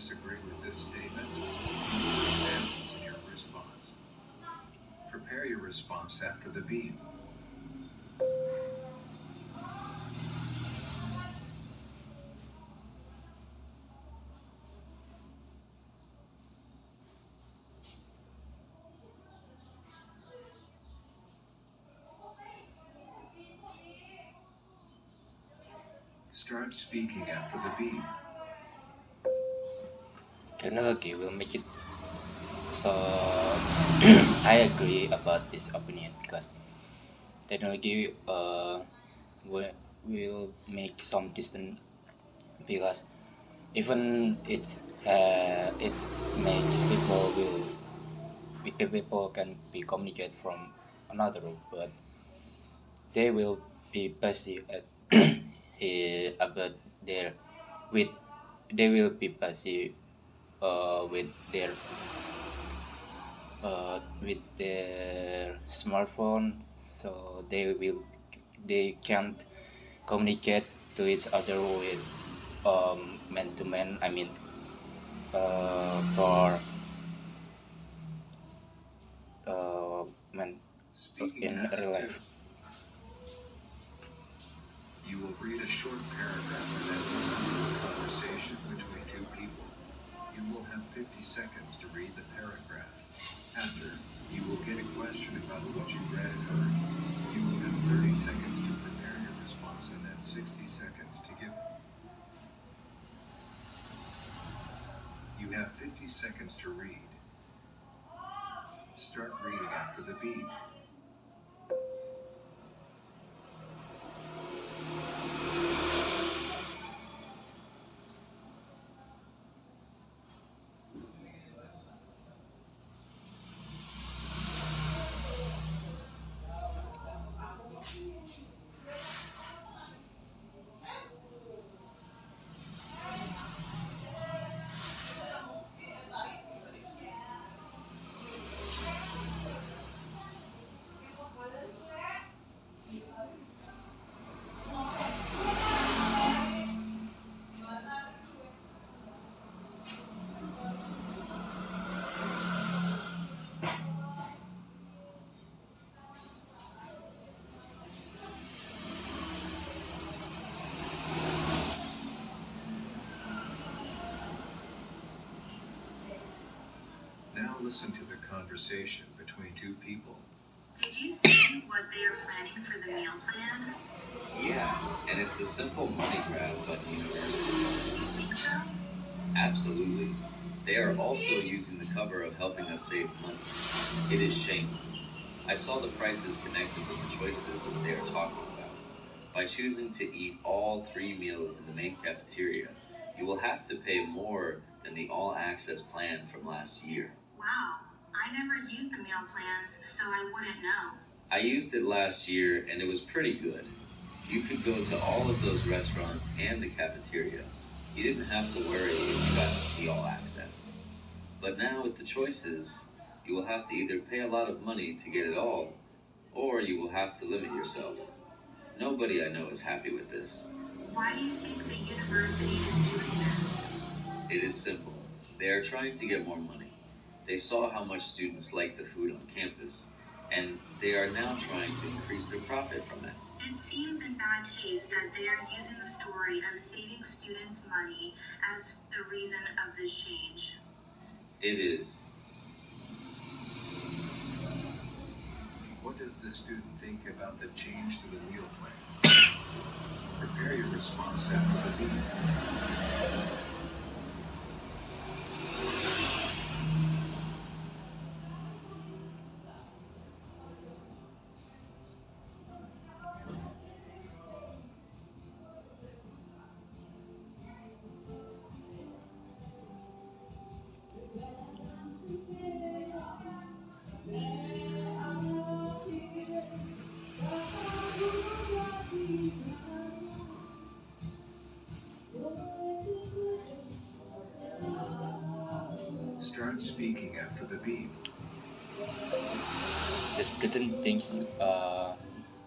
disagree with this statement? Examples in your response. Prepare your response after the beep. Start speaking after the beep. Technology will make it so. I agree about this opinion because technology will make some distance because even it makes people can be communicate from another room, but they will be busy at about their with they will be busy with their smartphone, so they can't communicate to each other with man to man. I mean, for man Speaking in task real 2. life. You will read a short paragraph and then listen to a conversation between two people. You will have 50 seconds to read the paragraph. After, you will get a question about what you read and heard. You will have 30 seconds to prepare your response and then 60 seconds to give it. You have 50 seconds to read. Start reading after the beep. Now listen to the conversation between two people. Did you see what they are planning for the meal plan? Yeah, and it's a simple money grab, but universal. You think so? Absolutely. They are also using the cover of helping us save money. It is shameless. I saw the prices connected with the choices they are talking about. By choosing to eat all three meals in the main cafeteria, you will have to pay more than the all access plan from last year. Wow, I never used the meal plans, so I wouldn't know. I used it last year and it was pretty good. You could go to all of those restaurants and the cafeteria. You didn't have to worry if you got the all access. But now with the choices, you will have to either pay a lot of money to get it all, or you will have to limit yourself. Nobody I know is happy with this. Why do you think the university is doing this? It is simple. They are trying to get more money. They saw how much students like the food on campus, and they are now trying to increase their profit from it. It seems in bad taste that they are using the story of saving students money as the reason of this change. It is. What does the student think about the change to the meal plan? Prepare your response after the beep. Start speaking after the beep. The student thinks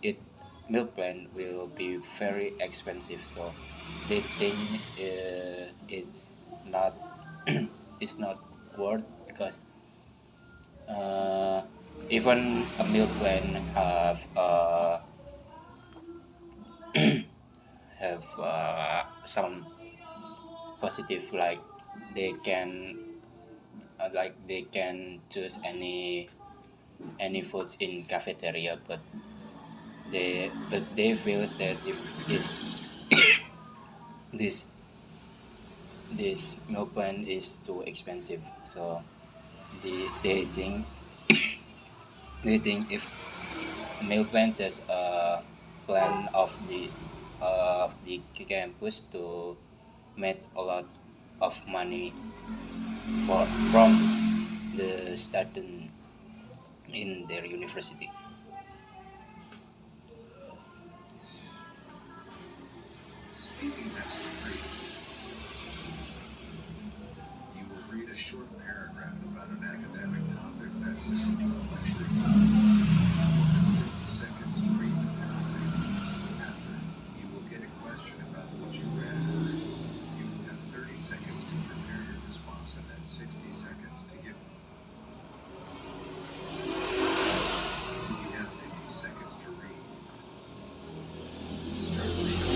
it meal plan will be very expensive, so they think it's not is not worth, because uh, even a meal plan have some positive, like they can choose any foods in cafeteria, but they feels that if this this meal plan is too expensive, so they think if meal plan just a plan of the campus to make a lot of money from the student in their university. Speaking next to three, you will read a short paragraph about an academic topic that was in your lecture. You will have 50 seconds to read the paragraph. After, you will get a question about what you read. You will have 30 seconds to prepare your response and then 60 seconds to give. You have 50 seconds to read. Start reading.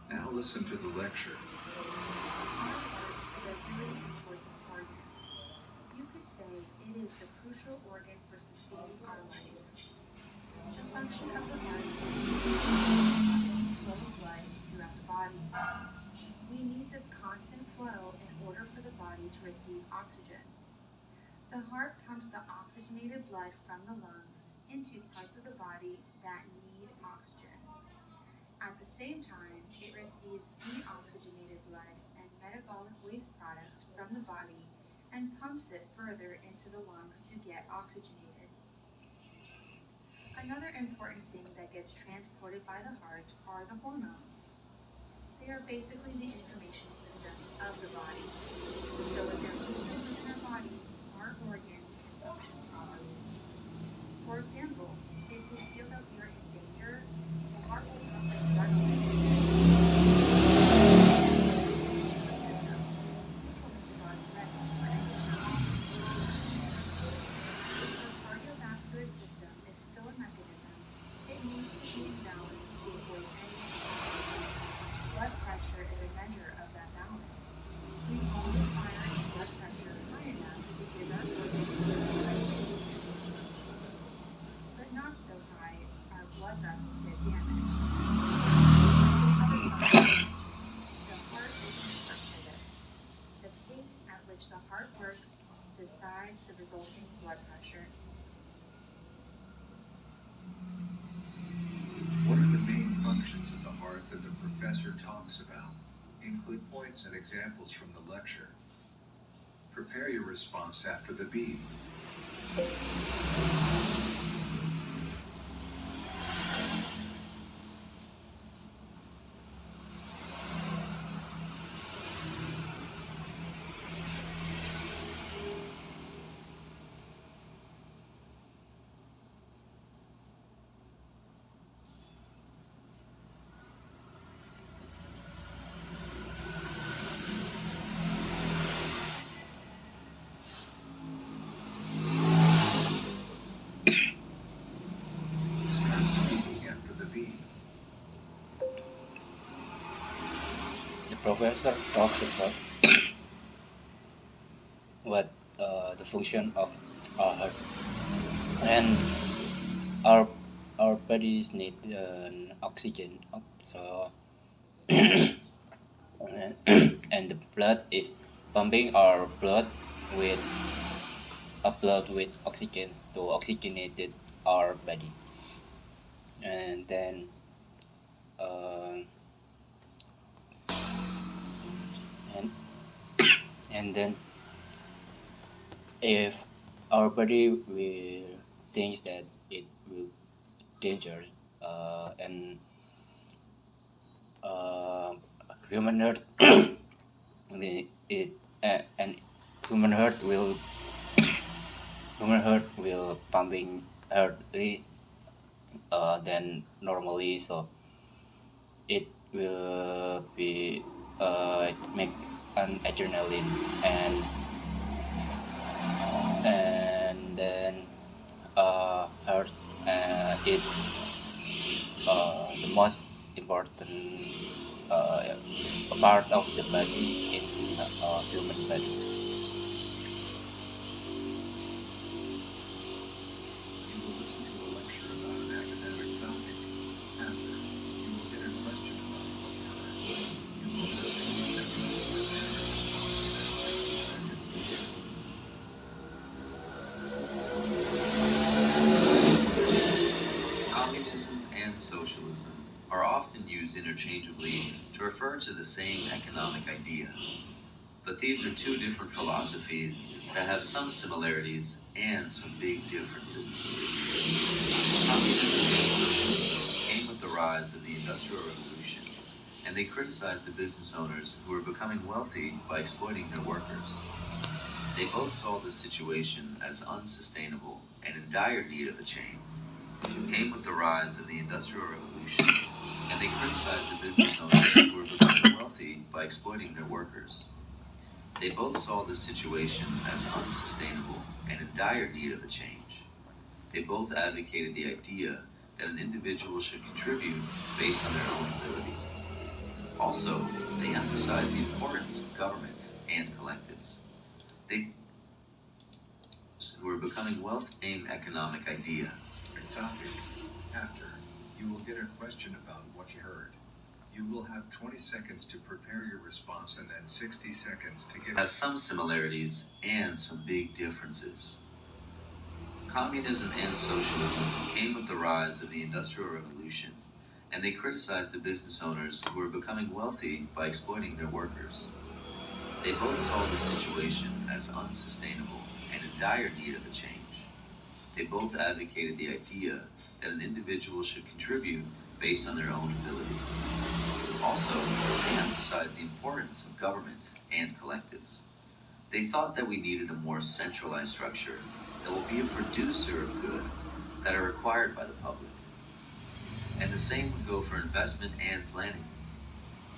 Now listen to the lecture. Heart is a really important organ. You could say it is the crucial organ for sustaining our life. The function of the heart is to flow of blood throughout the body. We need this constant flow in order for the body to receive oxygen. The heart pumps the oxygenated blood from the lungs into parts of the body that need oxygen. At the same time, it receives deoxygenated blood and metabolic waste products from the body and pumps it further into the lungs to get oxygenated. Another important thing that gets transported by the heart are the hormones. They are basically the information system of the body. So when they're moving within our bodies, our organs can function properly. For example, if we feel that we are in danger, the heart will pump adrenaline into the system, which will make the body ready for any challenge. Since our cardiovascular system is still a mechanism, it needs to be in balance to avoid any imbalances. Blood pressure is a measure of that balance. We only require a blood pressure high enough to give our organs the right nutrients, but not so high our blood vessels get damaged. The heart is important for this. The pace at which the heart works decides the resulting blood pressure. What are the main functions of the heart that the professor talks about? Include points and examples from the lecture. Prepare your response after the beep. Start speaking after the beep. The professor talks about what the function of hurt, and our our bodies need oxygen. So and the blood is pumping our with blood with oxygen to oxygenated our body, and then uh, and and then if our body will thinks that it will danger, and uh, human earth it and human heart will pumping early than normally, so it will be make an adrenaline, and then heart is the most important uh, part of the body in human body. You will listen to a lecture about an academic topic. After, you will get a question about what you heard. You will have 20 seconds to prepare your response and then 60 seconds to give. Communism and socialism are often used interchangeably to refer to the same economic idea. But these are two different philosophies that have some similarities and some big differences. Communism and socialism came with the rise of the Industrial Revolution, and they criticized the business owners who were becoming wealthy by exploiting their workers. They both saw this situation as unsustainable and in dire need of a change. Came with the rise of the Industrial Revolution, and they criticized the business owners who were becoming wealthy by exploiting their workers. They both saw this situation as unsustainable and in dire need of a change. They both advocated the idea that an individual should contribute based on their own ability. Also, they emphasized the importance of government and collectives. They who were becoming wealthy same economic idea. Topic. After, you will get a question about what you heard. You will have 20 seconds to prepare your response and then 60 seconds to give. Has some similarities and some big differences. Communism and socialism came with the rise of the Industrial Revolution, and they criticized the business owners who were becoming wealthy by exploiting their workers. They both saw the situation as unsustainable and in dire need of a change. They both advocated the idea that an individual should contribute based on their own ability. Also, they emphasized the importance of government and collectives. They thought that we needed a more centralized structure that will be a producer of good that are required by the public. And the same would go for investment and planning.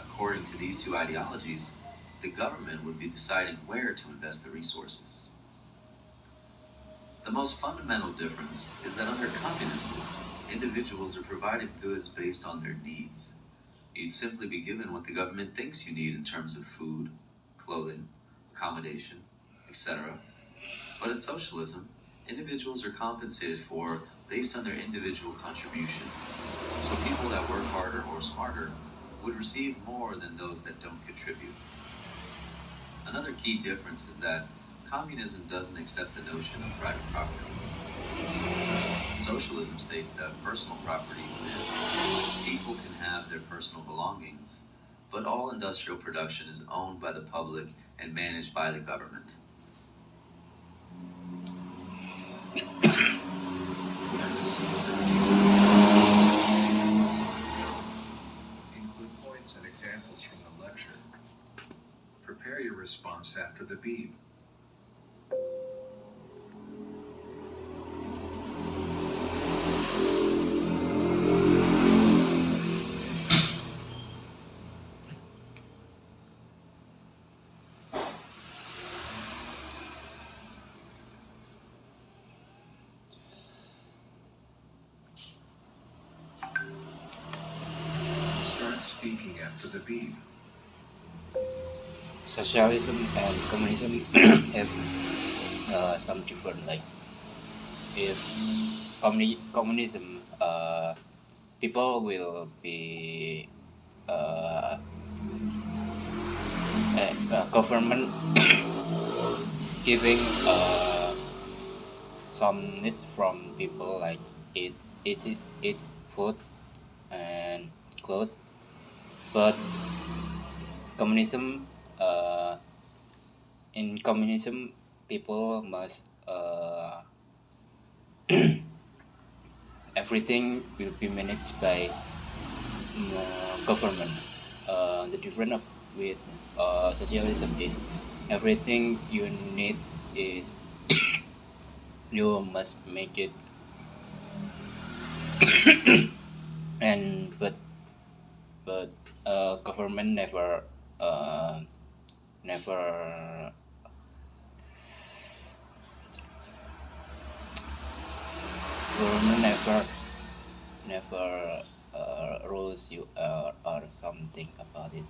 According to these two ideologies, the government would be deciding where to invest the resources. The most fundamental difference is that under communism, individuals are provided goods based on their needs. You'd simply be given what the government thinks you need in terms of food, clothing, accommodation, etc. But in socialism, individuals are compensated for based on their individual contribution. So people that work harder or smarter would receive more than those that don't contribute. Another key difference is that communism doesn't accept the notion of private property. Socialism states that personal property exists. People can have their personal belongings, but all industrial production is owned by the public and managed by the government. Include points and examples from the lecture. Prepare your response after the beep. Start speaking after the beep. Socialism and communism have some different, like if communism, people will be government giving some needs from people like eat food and clothes, but communism in communism people must everything will be managed by government. The difference with socialism is everything you need is you must make it, and but government never government never rules you or something about it.